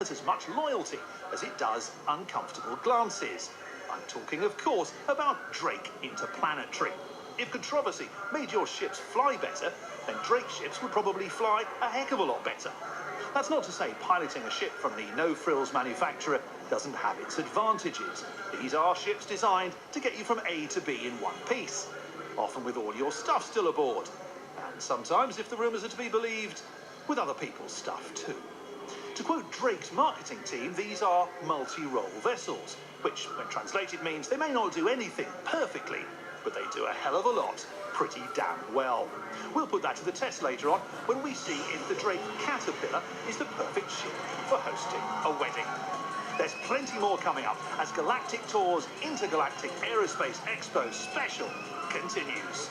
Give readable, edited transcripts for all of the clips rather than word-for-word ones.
as much loyalty as it does uncomfortable glances. I'm talking, of course, about Drake Interplanetary. If controversy made your ships fly better, then Drake ships would probably fly a heck of a lot better. That's not to say piloting a ship from the no-frills manufacturer doesn't have its advantages. These are ships designed to get you from A to B in one piece, often with all your stuff still aboard. And sometimes, if the rumours are to be believed, with other people's stuff too. To quote Drake's marketing team, these are multi-role vessels, which, when translated, means they may not do anything perfectly, but they do a hell of a lot pretty damn well. We'll put that to the test later on when we see if the Drake Caterpillar is the perfect ship for hosting a wedding. There's plenty more coming up as Galactic Tour's Intergalactic Aerospace Expo special continues.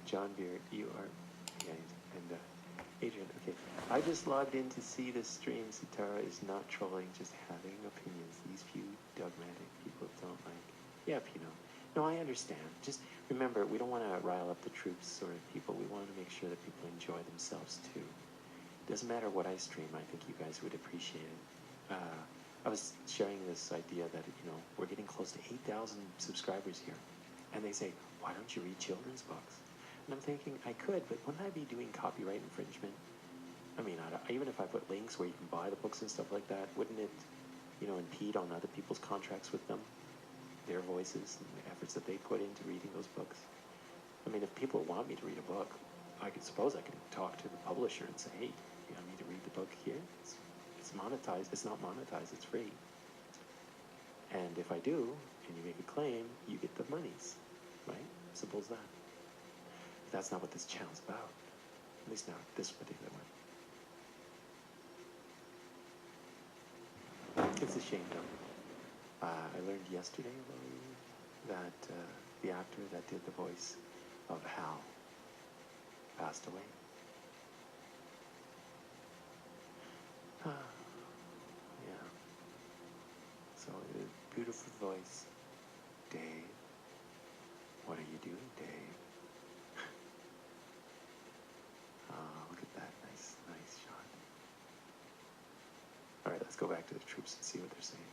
John Beard, you are, yeah, and Adrian, okay. I just logged in to see the stream. Sitara is not trolling, just having opinions. These few dogmatic people don't like. Yeah, Pino. No, I understand. Just remember, we don't want to rile up the troops sort of people. We want to make sure that people enjoy themselves too. Doesn't matter what I stream, I think you guys would appreciate it. I was sharing this idea that, you know, we're getting close to 8,000 subscribers here. And they say, why don't you read children's books? And I'm thinking, I could, but wouldn't I be doing copyright infringement? I mean, even if I put links where you can buy the books and stuff like that, wouldn't it, you know, impede on other people's contracts with them? Their voices and the efforts that they put into reading those books? I mean, if people want me to read a book, I suppose I could talk to the publisher and say, hey, you want me to read the book here? It's monetized. It's not monetized. It's free. And if I do, and you make a claim, you get the monies, right? Simple as that. But that's not what this channel's about. At least not this particular one. It's a shame, though. I learned yesterday that the actor that did the voice of Hal passed away. Yeah. So, a beautiful voice. Dave. What are you doing, Dave? Look at that. Nice shot. All right, let's go back to the troops and see what they're saying.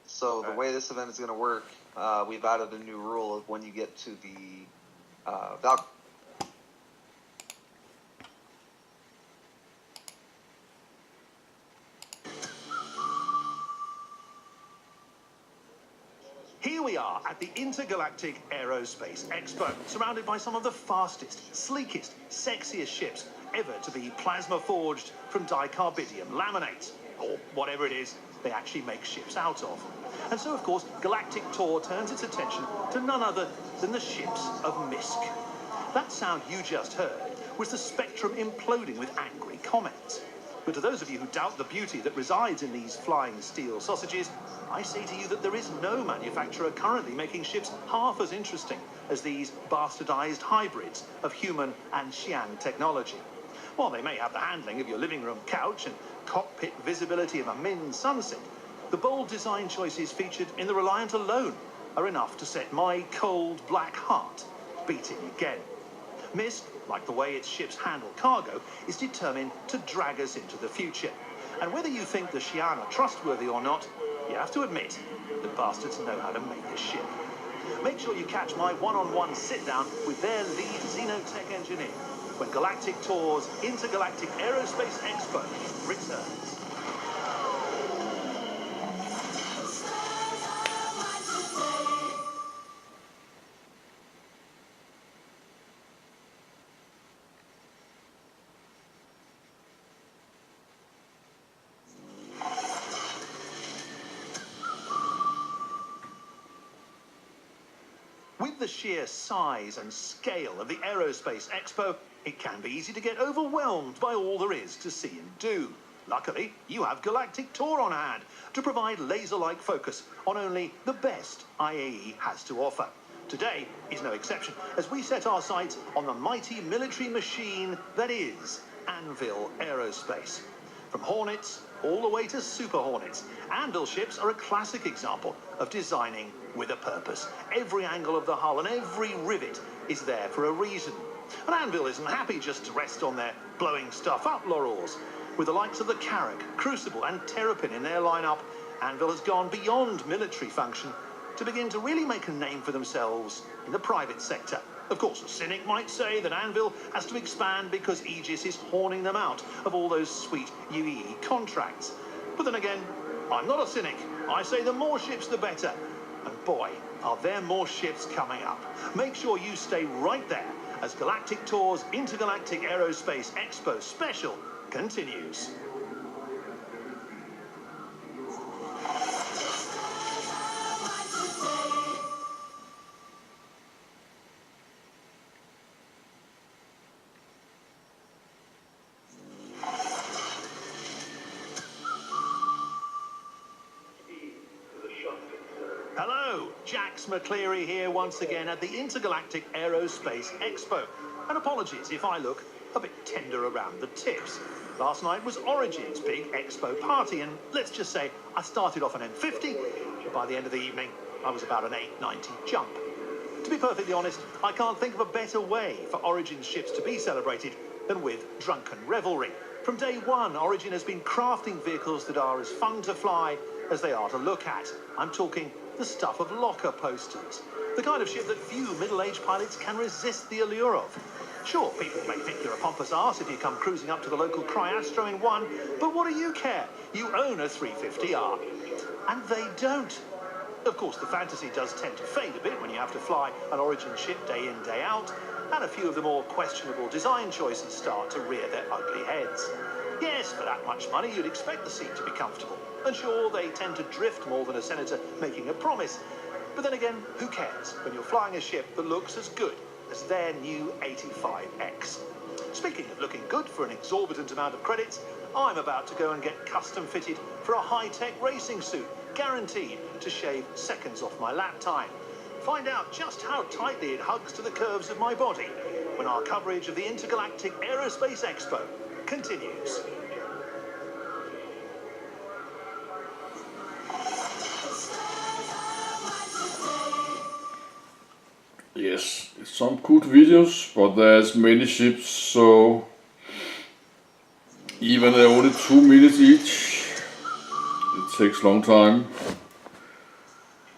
So the way this event is going to work, we've added a new rule of when you get to the Valkyrie. Here we are at the Intergalactic Aerospace Expo, surrounded by some of the fastest, sleekest, sexiest ships ever to be plasma forged from dicarbidium laminates, or whatever it is they actually make ships out of. And so, of course, Galactic Tour turns its attention to none other than the ships of Misk. That sound you just heard was the spectrum imploding with angry comments. But to those of you who doubt the beauty that resides in these flying steel sausages, I say to you that there is no manufacturer currently making ships half as interesting as these bastardized hybrids of human and Xi'an technology. While they may have the handling of your living room couch and cockpit visibility of a Min sunset, the bold design choices featured in the Reliant alone are enough to set my cold black heart beating again. Misk, like the way its ships handle cargo, is determined to drag us into the future. And whether you think the Xi'an are trustworthy or not, you have to admit, the bastards know how to make a ship. Make sure you catch my one-on-one sit-down with their lead xenotech engineer when Galactic Tour's Intergalactic Aerospace Expo returns. With the sheer size and scale of the Aerospace Expo, it can be easy to get overwhelmed by all there is to see and do. Luckily, you have Galactic Tour on hand to provide laser-like focus on only the best IAE has to offer. Today is no exception, as we set our sights on the mighty military machine that is Anvil Aerospace. From Hornets all the way to Super Hornets, Anvil ships are a classic example of designing with a purpose. Every angle of the hull and every rivet is there for a reason. And Anvil isn't happy just to rest on their blowing stuff up laurels. With the likes of the Carrack, Crucible and Terrapin in their lineup, Anvil has gone beyond military function to begin to really make a name for themselves in the private sector. Of course, a cynic might say that Anvil has to expand because Aegis is horning them out of all those sweet UEE contracts. But then again, I'm not a cynic. I say the more ships, the better. And boy, are there more ships coming up. Make sure you stay right there as Galactic Tour's Intergalactic Aerospace Expo special continues. Hello, Jax McCleary here once again at the Intergalactic Aerospace Expo. And apologies if I look a bit tender around the tips. Last night was Origin's big expo party, and let's just say I started off an M50, but by the end of the evening, I was about an 890 jump. To be perfectly honest, I can't think of a better way for Origin's ships to be celebrated than with drunken revelry. From day one, Origin has been crafting vehicles that are as fun to fly as they are to look at. I'm talking the stuff of locker posters. The kind of ship that few middle-aged pilots can resist the allure of. Sure, people may think you're a pompous arse if you come cruising up to the local Cryastro in one, but what do you care? You own a 350R. And they don't. Of course, the fantasy does tend to fade a bit when you have to fly an Origin ship day in, day out, and a few of the more questionable design choices start to rear their ugly heads. Yes, for that much money, you'd expect the seat to be comfortable. And sure, they tend to drift more than a senator making a promise. But then again, who cares when you're flying a ship that looks as good as their new 85X? Speaking of looking good for an exorbitant amount of credits, I'm about to go and get custom fitted for a high-tech racing suit, guaranteed to shave seconds off my lap time. Find out just how tightly it hugs to the curves of my body when our coverage of the Intergalactic Aerospace Expo continues. Yes, some good videos, but there's many ships, so even they're only 2 minutes each, it takes a long time.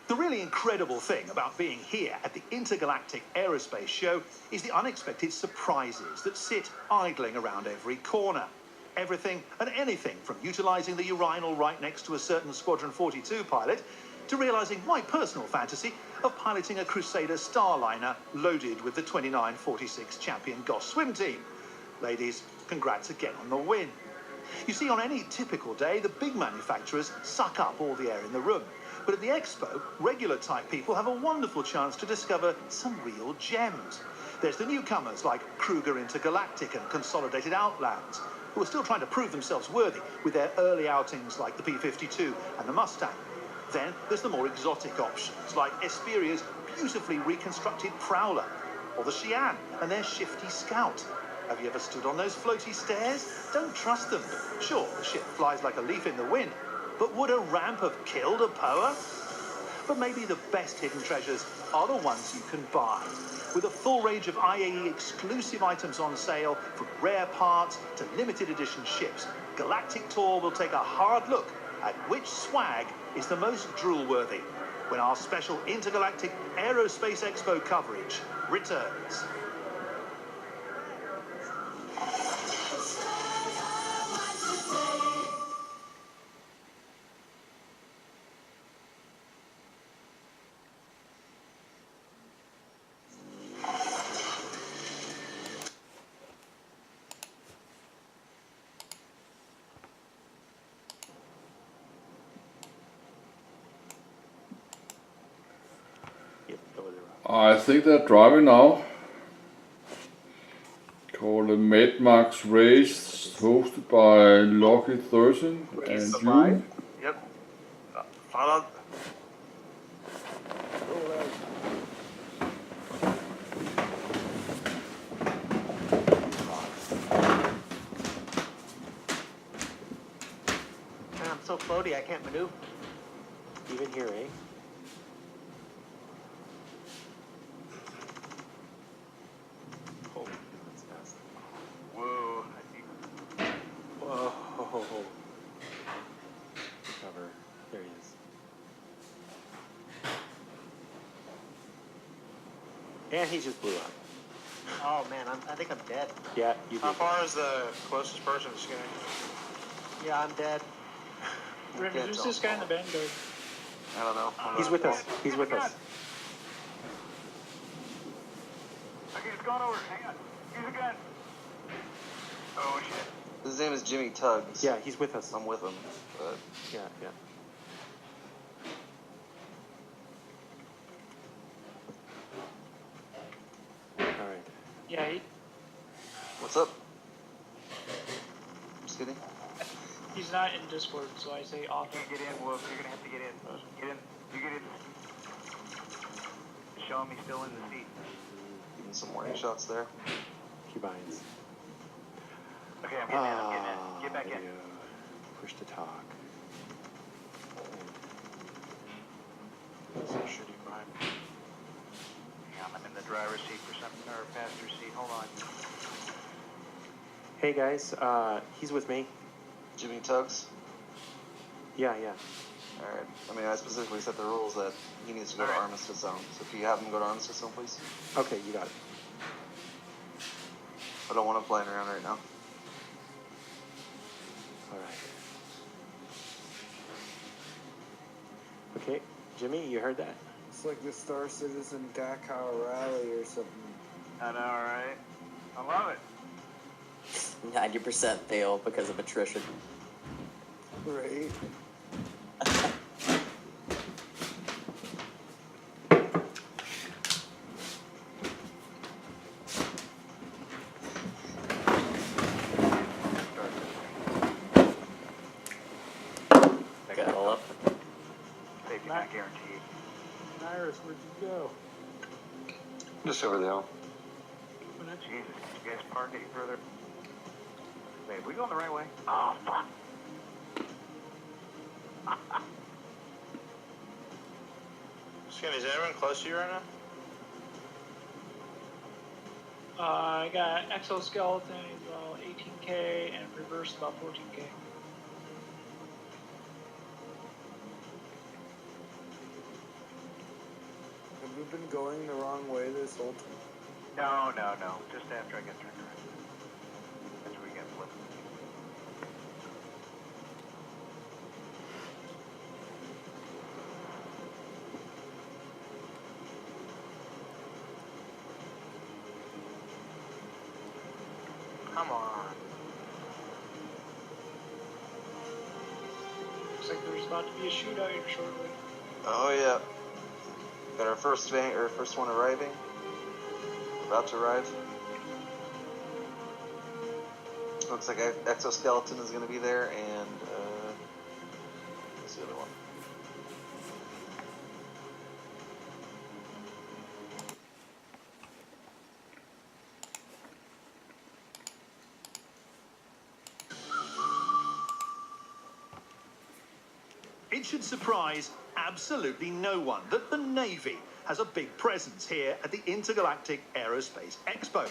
The really incredible thing about being here at the Intergalactic Aerospace Show is the unexpected surprises that sit idling around every corner. Everything and anything from utilising the urinal right next to a certain Squadron 42 pilot to realising my personal fantasy of piloting a Crusader Starliner loaded with the 2946 champion Goss swim team. Ladies, congrats again on the win. You see, on any typical day, the big manufacturers suck up all the air in the room. But at the Expo, regular type people have a wonderful chance to discover some real gems. There's the newcomers like Kruger Intergalactic and Consolidated Outlands, who are still trying to prove themselves worthy with their early outings like the P-52 and the Mustang. Then there's the more exotic options like Esperia's beautifully reconstructed Prowler, or the Xi'an and their shifty Scout. Have you ever stood on those floaty stairs? Don't trust them. Sure, the ship flies like a leaf in the wind, but would a ramp have killed a Poa? But maybe the best hidden treasures are the ones you can buy. With a full range of IAE exclusive items on sale, from rare parts to limited edition ships, Galactic Tour will take a hard look at which swag is the most drool-worthy when our special Intergalactic Aerospace Expo coverage returns. I think they're driving now. Called the Mad Max Race, hosted by Lucky 13 and you. Yep. Follow. floaty, I can't maneuver. Even here, eh? Oh, that's fast. Whoa. Whoa. Cover. There he is. And he just blew up. Oh man, I think I'm dead. Yeah, you How did. far is the closest person to Skinner? Yeah, I'm dead. Can't Who's tell. this guy in the vanguard? I don't know. He's with us. He's with us. Okay, it's gone over. Hang on. Use a gun. Oh, shit. His name is Jimmy Tuggs. Yeah, he's with us. I'm with him. But Yeah, yeah. All right. Yeah, what's up? Just kidding. he's not in Discord, so I say auto. Get in, Wolf. You're gonna have to get in. Get in. You get in. Show him he's still in the seat. Even some warning shots there. Keybinds. Okay, I'm getting in. I'm getting in. Get back in. Video. Push to talk. That's a shitty vibe. Yeah, I'm in the driver's seat for something, or passenger seat. Hold on. Hey guys, he's with me. Jimmy Tuggs. Yeah, yeah. Alright. I mean, I specifically set the rules that he needs to go to Alright. Armistice Zone. So if you have him go to Armistice Zone, please. Okay, you got it. I don't want him flying around right now. All right. Okay, Jimmy, you heard that? It's like the Star Citizen Dakar rally or something. I know, right? I love it. 90% fail because of attrition. Right? Got it all up. Safety not guaranteed. Iris, where'd you go? Just over there. Jesus, you guys park any further? Wait, we going the right way? Oh, fuck. Skinny, is anyone close to you right now? I got exoskeleton about 18k and reverse about 14k. Have we been going the wrong way this whole time? No. Just after I get turned around. That's where we get flipped. Come on. Looks like there's about to be a shootout here shortly. Oh yeah. Got our first one arriving. About to arrive. Looks like Exoskeleton is going to be there, and what's the other one? It should surprise absolutely no one that the Navy has a big presence here at the Intergalactic Aerospace Expo.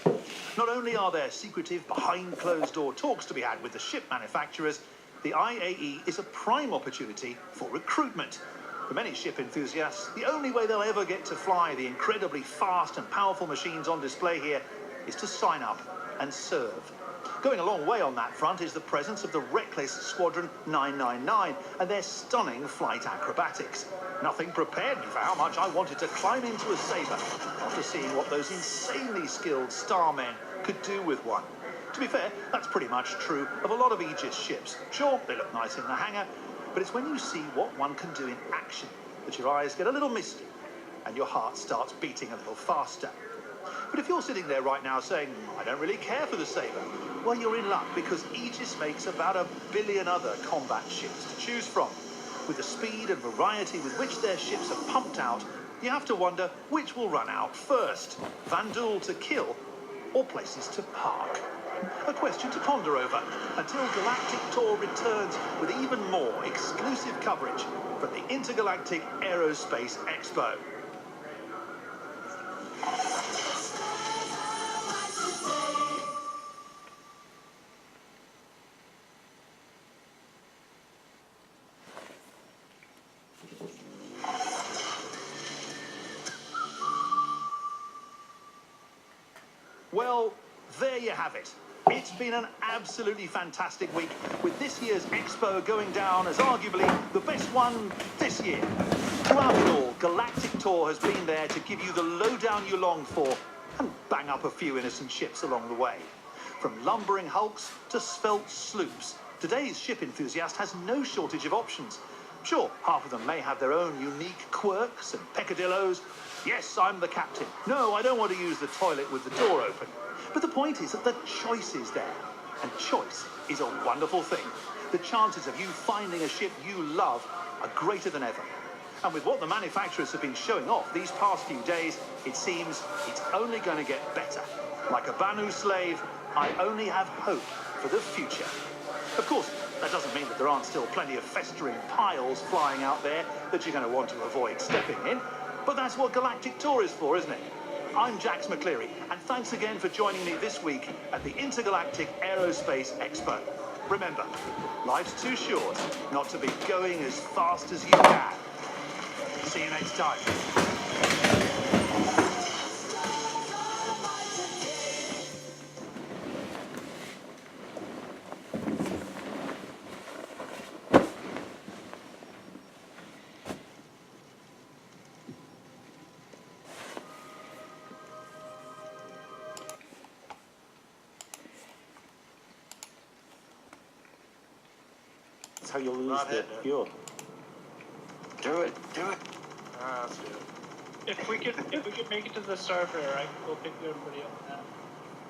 Not only are there secretive behind closed door talks to be had with the ship manufacturers, the IAE is a prime opportunity for recruitment. For many ship enthusiasts, the only way they'll ever get to fly the incredibly fast and powerful machines on display here is to sign up and serve. Going a long way on that front is the presence of the reckless Squadron 999 and their stunning flight acrobatics. Nothing prepared me for how much I wanted to climb into a Sabre after seeing what those insanely skilled starmen could do with one. To be fair, that's pretty much true of a lot of Aegis ships. Sure, they look nice in the hangar, but it's when you see what one can do in action that your eyes get a little misty and your heart starts beating a little faster. But if you're sitting there right now saying, I don't really care for the Sabre, well, you're in luck because Aegis makes about 1 billion other combat ships to choose from. With the speed and variety with which their ships are pumped out, you have to wonder which will run out first, Vandul to kill or places to park? A question to ponder over until Galactic Tour returns with even more exclusive coverage from the Intergalactic Aerospace Expo. Well, there you have it. It's been an absolutely fantastic week, with this year's Expo going down as arguably the best one this year. Throughout it all, Galactic Tour has been there to give you the lowdown you long for and bang up a few innocent ships along the way. From lumbering hulks to svelte sloops, today's ship enthusiast has no shortage of options. Sure, half of them may have their own unique quirks and peccadillos. Yes, I'm the captain. No, I don't want to use the toilet with the door open. But the point is that the choice is there. And choice is a wonderful thing. The chances of you finding a ship you love are greater than ever. And with what the manufacturers have been showing off these past few days, it seems it's only going to get better. Like a Banu slave, I only have hope for the future. Of course, that doesn't mean that there aren't still plenty of festering piles flying out there that you're going to want to avoid stepping in. But that's what Galactic Tour is for, isn't it? I'm Jax McCleary, and thanks again for joining me this week at the Intergalactic Aerospace Expo. Remember, life's too short not to be going as fast as you can. See you next time. That's how you lose Not the hitting it. fuel. Do it. Do it. Let's do it. If we could make it to the Starfarer, I can go pick everybody up now.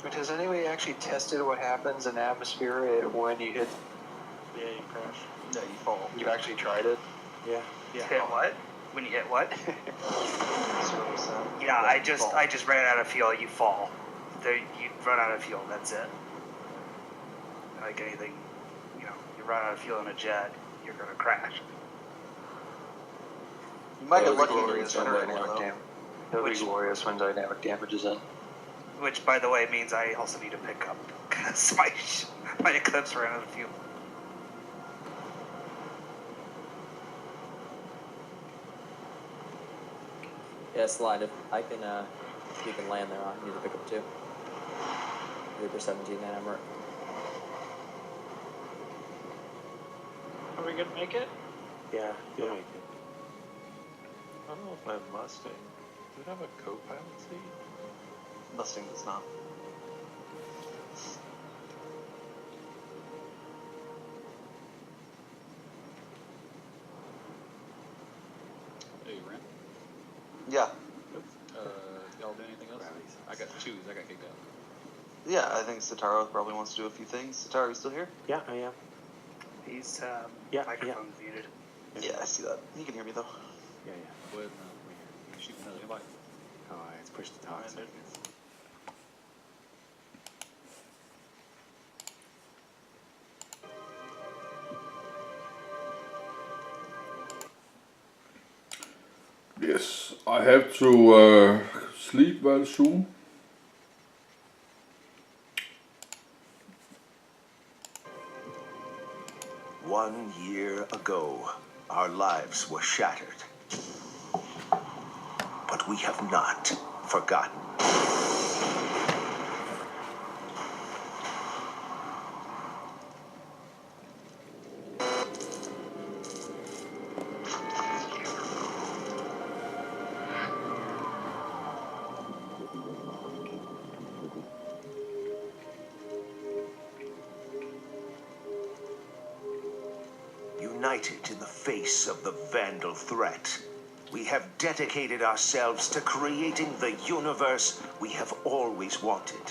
But has anybody actually tested what happens in atmosphere when you hit? Yeah, you crash. Yeah, you fall. You actually tried it? Yeah. Yeah. what? When you hit what? That's what we said. Yeah, I Fall. just ran out of fuel. You fall. There, you run out of fuel. That's it. Like anything, you run out of fuel in a jet, you're gonna crash. You might get It'll be lucky to glorious get when generator dynamic though. damage. It'll be glorious when dynamic damage is in. Which, by the way, means I also need to pick up because my Eclipse ran out of fuel. Yeah, slide. If I can, you can land there. I need to pick up two. Reaper 17 hammer. Are we gonna make it? Yeah, you'll make it. I don't know if my Mustang. Does it have a co-pilot seat? Mustang does not. Hey, Ren. Yeah. Y'all do anything else? I got to choose. I got kicked out. Yeah, I think Sataro probably wants to do a few things. Sataro, you still here? Yeah, I am. He's microphone's muted. Yeah, I see that. He can hear me though. Yeah. Go ahead and shoot another invite. Oh, it's push to talk. So Yes, I have to sleep very soon. One year ago, our lives were shattered. But we have not forgotten. United in the face of the Vandal threat, we have dedicated ourselves to creating the universe we have always wanted.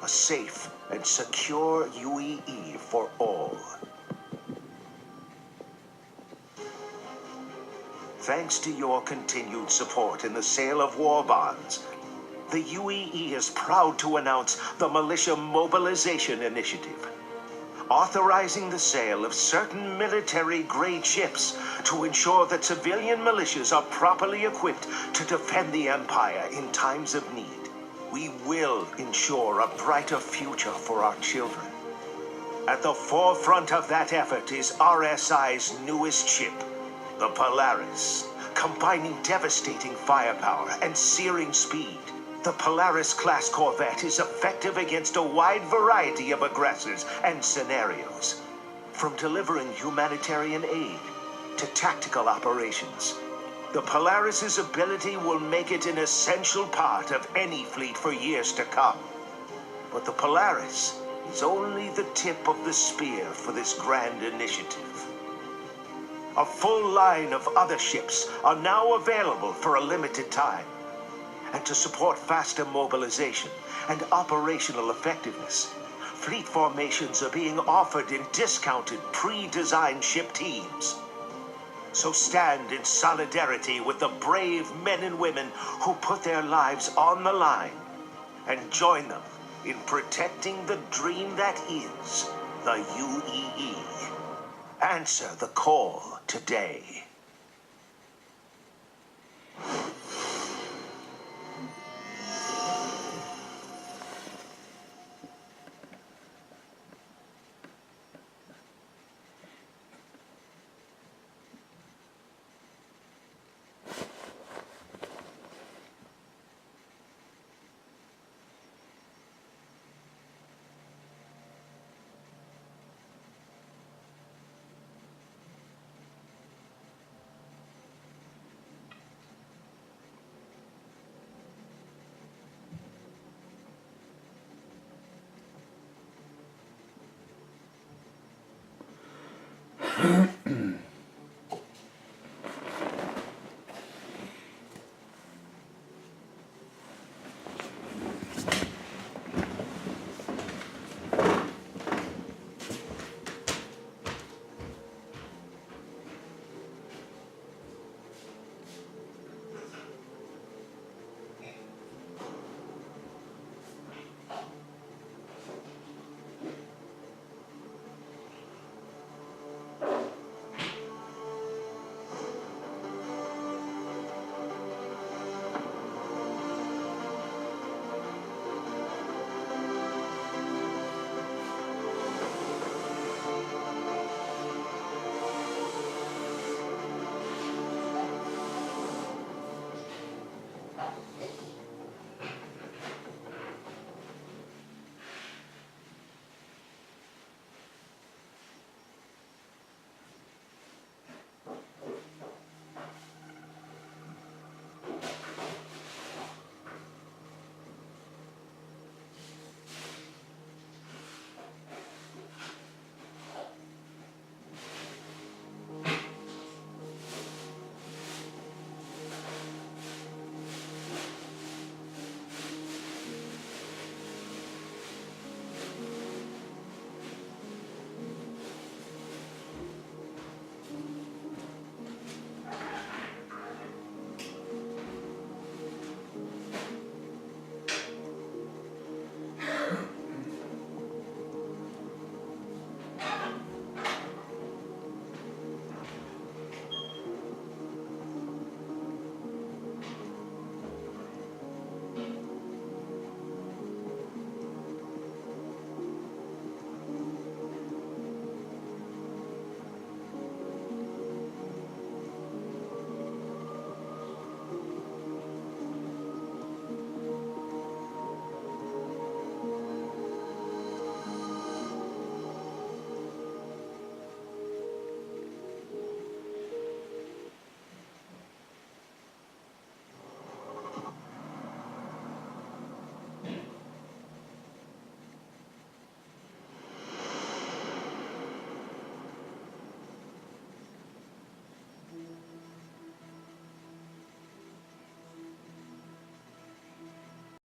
A safe and secure UEE for all. Thanks to your continued support in the sale of war bonds, the UEE is proud to announce the Militia Mobilization Initiative, authorizing the sale of certain military-grade ships to ensure that civilian militias are properly equipped to defend the Empire in times of need. We will ensure a brighter future for our children. At the forefront of that effort is RSI's newest ship, the Polaris. Combining devastating firepower and searing speed, the Polaris-class corvette is effective against a wide variety of aggressors and scenarios. From delivering humanitarian aid to tactical operations, the Polaris's ability will make it an essential part of any fleet for years to come. But the Polaris is only the tip of the spear for this grand initiative. A full line of other ships are now available for a limited time. And to support faster mobilization and operational effectiveness, fleet formations are being offered in discounted, pre-designed ship teams. So stand in solidarity with the brave men and women who put their lives on the line, and join them in protecting the dream that is the UEE. Answer the call today.